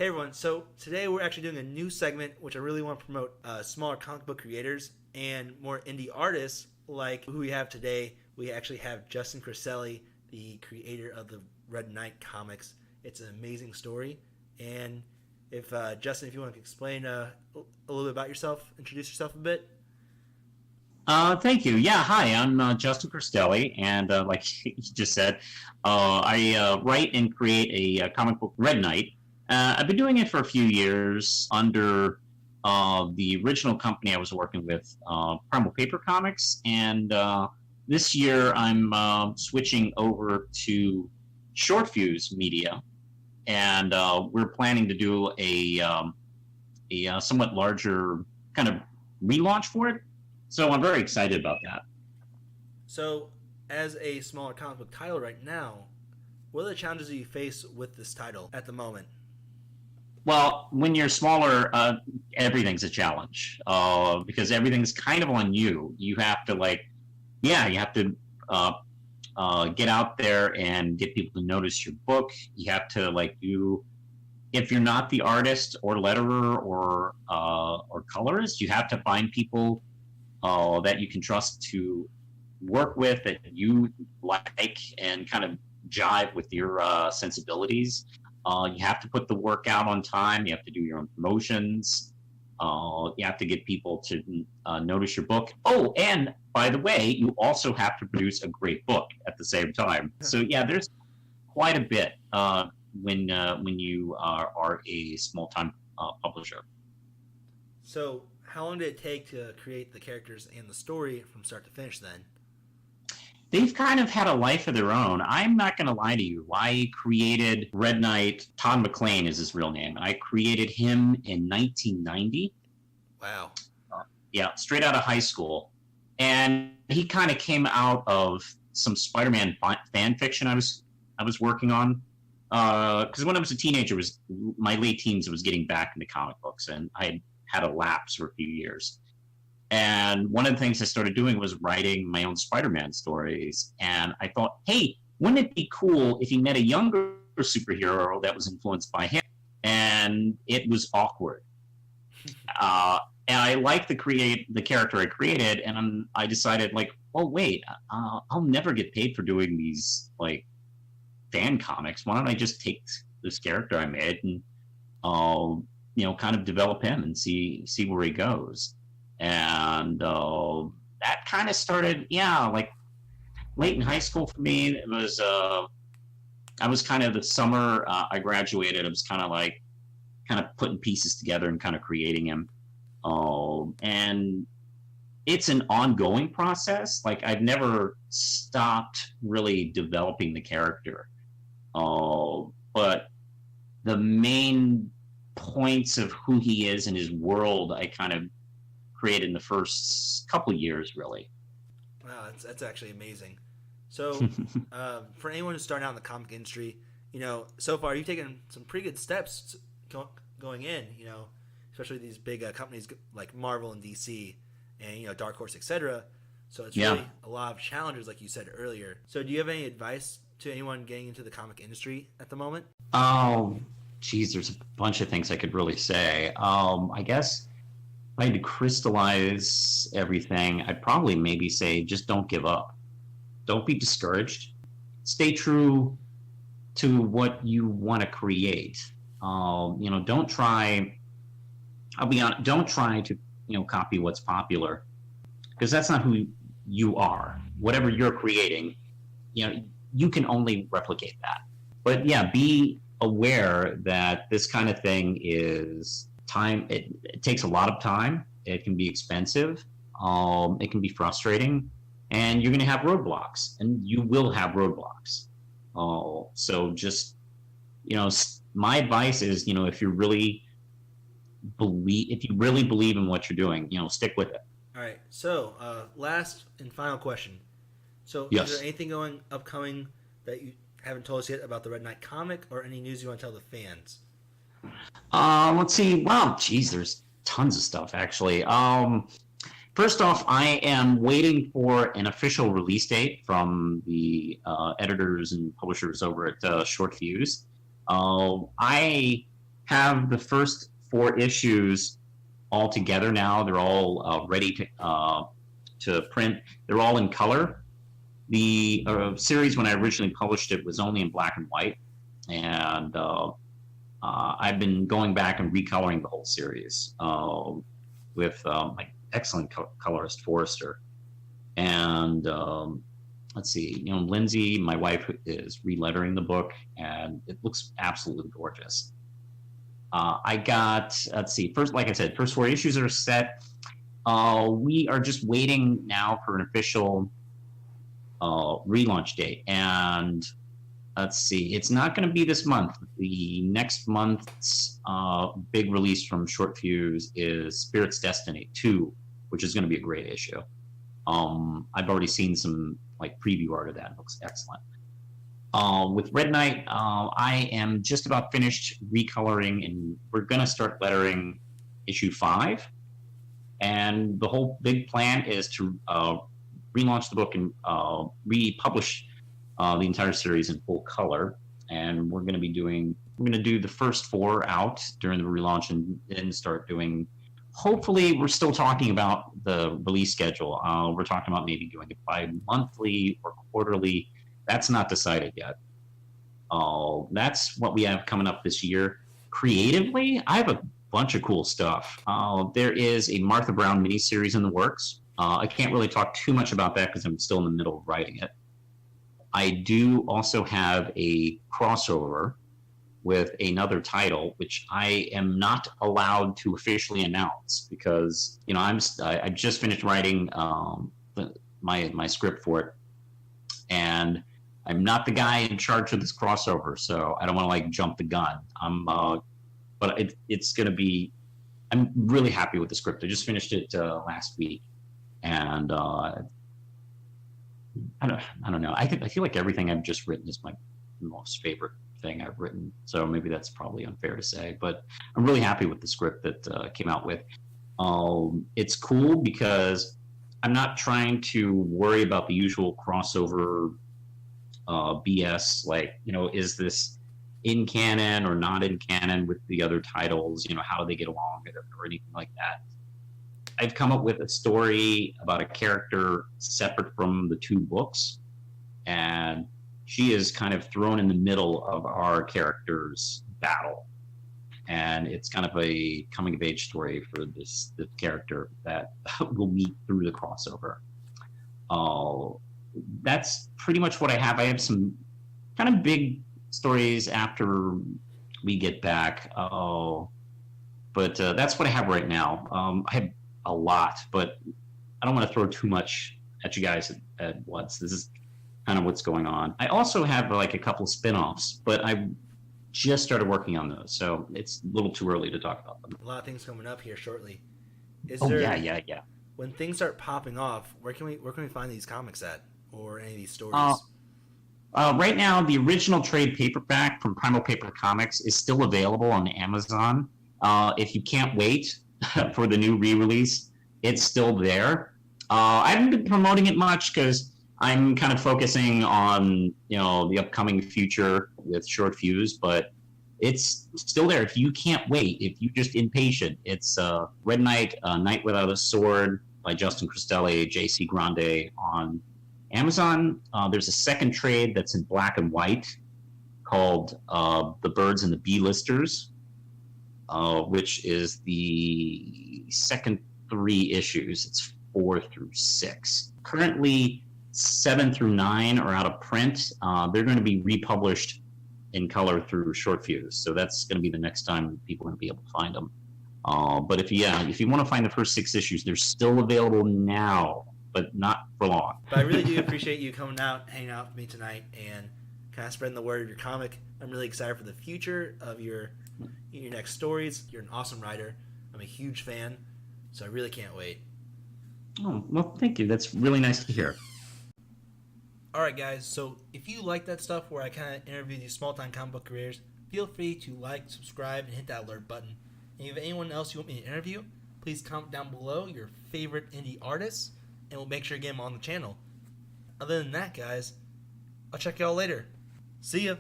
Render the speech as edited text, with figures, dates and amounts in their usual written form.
Hey everyone, so today we're actually doing a new segment which I really want to promote smaller comic book creators and more indie artists like who we have today. We actually have Justin Cristelli, the creator of the Red Knight comics. It's an amazing story. And if Justin, if you want to explain a little bit about yourself, introduce yourself a bit. Thank you. Yeah, hi, I'm Justin Cristelli, and like you just said, I write and create a comic book, Red Knight. I've been doing it for a few years under the original company I was working with, Primal Paper Comics, and this year I'm switching over to Short Fuse Media, and we're planning to do a somewhat larger kind of relaunch for it. So I'm very excited about that. So, as a smaller comic book title right now, what are the challenges that you face with this title at the moment? Well, when you're smaller, everything's a challenge because everything's kind of on you. You have to you have to get out there and get people to notice your book. You have to if you're not the artist or letterer or colorist, you have to find people that you can trust to work with, that you like and kind of jive with your sensibilities. You have to put the work out on time. You have to do your own promotions. You have to get people to notice your book. Oh, and by the way, you also have to produce a great book at the same time. So yeah, there's quite a bit when you are a small-time publisher. So, how long did it take to create the characters and the story from start to finish then? They've kind of had a life of their own. I'm not going to lie to you. I created Red Knight. Todd McLean is his real name. I created him in 1990. Wow. Yeah, straight out of high school. And he kind of came out of some Spider-Man fan fiction I was working on. Because when I was a teenager, was my late teens, I was getting back into comic books, and I had a lapse for a few years. And one of the things I started doing was writing my own Spider-Man stories. And I thought, hey, wouldn't it be cool if he met a younger superhero that was influenced by him? And it was awkward. And I liked the character I created, and I decided, oh wait, I'll never get paid for doing these fan comics. Why don't I just take this character I made and kind of develop him and see where he goes. And that kind of started, late in high school for me. It was, I was kind of the summer I graduated. I was kind of putting pieces together and kind of creating him. And it's an ongoing process. I've never stopped really developing the character. But the main points of who he is in his world, I kind of created in the first couple years, really. Wow, that's actually amazing. So, for anyone who's starting out in the comic industry, so far you've taken some pretty good steps going in, especially these big companies like Marvel and DC and, Dark Horse, etc. So it's really a lot of challenges, like you said earlier. So do you have any advice to anyone getting into the comic industry at the moment? Oh, geez, there's a bunch of things I could really say. I guess if I had to crystallize everything, I'd probably maybe say just don't give up. Don't be discouraged. Stay true to what you want to create. Don't try. I'll be honest. Don't try to copy what's popular, because that's not who you are. Whatever you're creating, you can only replicate that. But yeah, be aware that this kind of thing is time. It takes a lot of time. It can be expensive. It can be frustrating, and you're going to have roadblocks, and you will have roadblocks. So just my advice is, if you really believe in what you're doing, stick with it. All right. So, last and final question. So, Yes. Is there anything upcoming that you haven't told us yet about the Red Knight comic, or any news you want to tell the fans? Let's see. Wow, geez, there's tons of stuff actually. First off, I am waiting for an official release date from the editors and publishers over at Short Fuse. I have the first 4 issues all together now. They're all ready to print. They're all in color. The series, when I originally published it, was only in black and white, and I've been going back and recoloring the whole series with my excellent colorist Forrester. And let's see, Lindsay, my wife, is relettering the book, and it looks absolutely gorgeous. I got, let's see, first, like I said, first 4 issues are set. We are just waiting now for an official relaunch date, and let's see, it's not going to be this month. The next month's big release from Short Fuse is Spirit's Destiny 2, which is going to be a great issue. I've already seen some preview art of that. It looks excellent. With Red Knight, I am just about finished recoloring, and we're going to start lettering issue 5. And the whole big plan is to relaunch the book and republish the entire series in full color. And we're going to do the first 4 out during the relaunch, and then start doing, hopefully, we're still talking about the release schedule. We're talking about maybe doing it bi-monthly or quarterly. That's not decided yet. That's what we have coming up this year. Creatively, I have a bunch of cool stuff. There is a Martha Brown miniseries in the works. I can't really talk too much about that because I'm still in the middle of writing it. I do also have a crossover with another title, which I am not allowed to officially announce because I just finished writing my script for it, and I'm not the guy in charge of this crossover, so I don't want to jump the gun. But it's going to be. I'm really happy with the script. I just finished it last week, and I don't know. I feel like everything I've just written is my most favorite thing I've written. So maybe that's probably unfair to say, but I'm really happy with the script that came out with. It's cool because I'm not trying to worry about the usual crossover BS. Is this in canon or not in canon with the other titles? How do they get along or anything like that? I've come up with a story about a character separate from the 2 books, and she is kind of thrown in the middle of our character's battle. And it's kind of a coming-of-age story for this character that we'll meet through the crossover. That's pretty much what I have. I have some kind of big stories after we get back. But that's what I have right now. I have a lot, but I don't want to throw too much at you guys at once. This is kind of what's going on. I also have a couple of spin-offs, but I just started working on those, so it's a little too early to talk about them. A lot of things coming up here shortly. Yeah. When things start popping off, where can we find these comics at, or any of these stories? Right now, the original trade paperback from Primal Paper Comics is still available on Amazon. If you can't wait for the new re-release, it's still there. I haven't been promoting it much because I'm kind of focusing on the upcoming future with Short Fuse, but it's still there. If you can't wait, if you're just impatient, it's Red Knight, Night Without a Sword by Justin Cristelli, J.C. Grande on Amazon. There's a second trade that's in black and white called The Birds and the B-Listers, which is the second 3 issues. It's 4 through 6. Currently, 7 through 9 are out of print. They're going to be republished in color through Short Fuse, so that's going to be the next time people are going to be able to find them. But if you want to find the first 6 issues, they're still available now, but not for long. But I really do appreciate you coming out, hanging out with me tonight, and kind of spreading the word of your comic. I'm really excited for the future of your next stories. You're an awesome writer. I'm a huge fan, so I really can't wait. Oh, well, thank you. That's really nice to hear. Alright guys, so if you like that stuff where I kind of interview these small-time comic book creators, feel free to like, subscribe, and hit that alert button. And if anyone else you want me to interview, please comment down below your favorite indie artists, and we'll make sure to get them on the channel. Other than that, guys, I'll check y'all later. See ya!